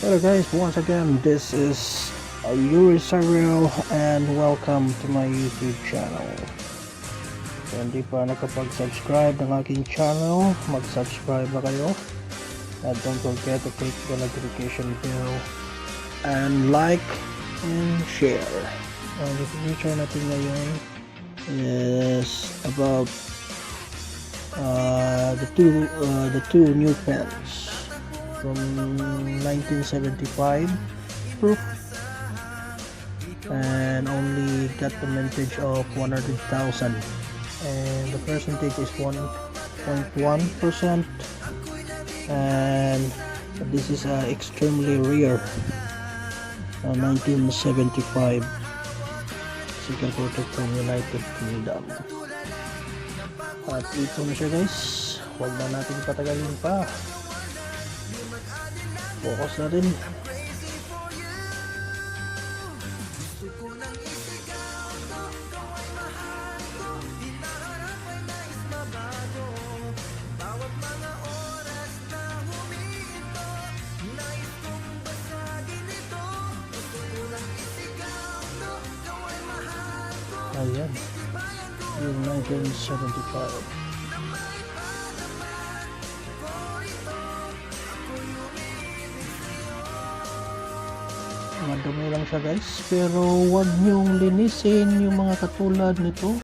Hello guys, once again, this is Yuri Cyril and welcome to my YouTube channel. Kung hindi pa nakapag-subscribe ng aking channel, mag-subscribe na kayo. And don't forget to click the notification bell and like and share. The feature natin ngayon is about the two new pens from 1975 proof and only got the mintage of 100,000 and the percentage is 1.1%, and this is extremely rare 1975 second product from United Kingdom. At ito na siya guys, huwag na natin patagalin pa, focus na rin. Ayan, yung 1975. Madumi lang siya guys, pero huwag niyong linisin yung mga katulad nito.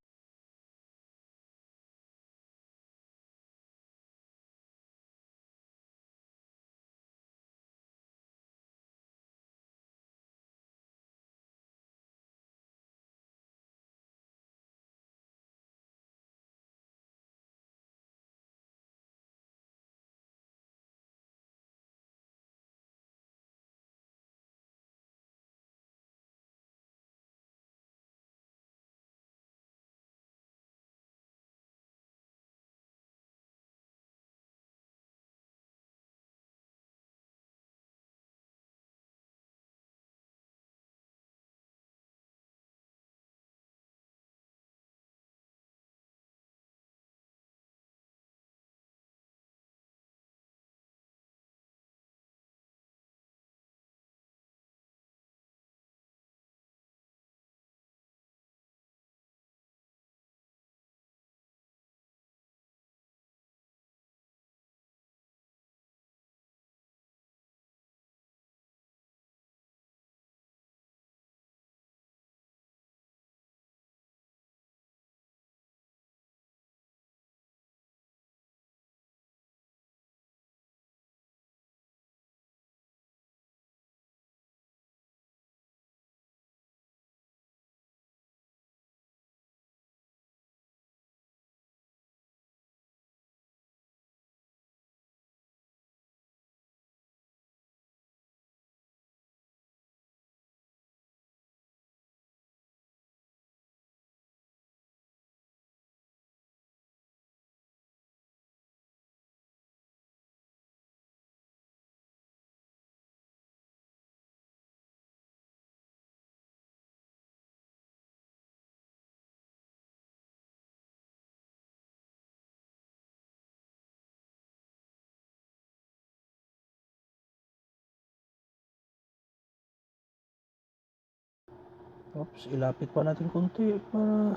Oops, ilapit pa natin konti para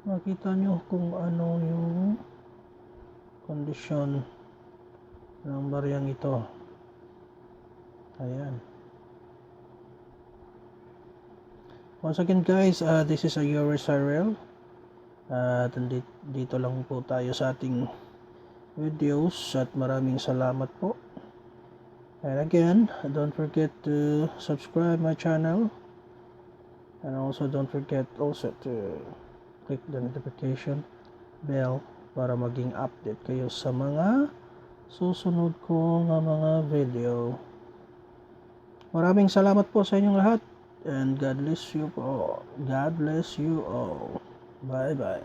makita nyo kung ano yung kondisyon ng bariyang ito. Ayan. Once again guys, this is Yuri Cyril. At dito lang po tayo sa ating videos at maraming salamat po. And again, don't forget to subscribe my channel. And also don't forget also to click the notification bell para maging update kayo sa mga susunod kong mga video. Maraming salamat po sa inyong lahat and God bless you po. God bless you all. Bye bye.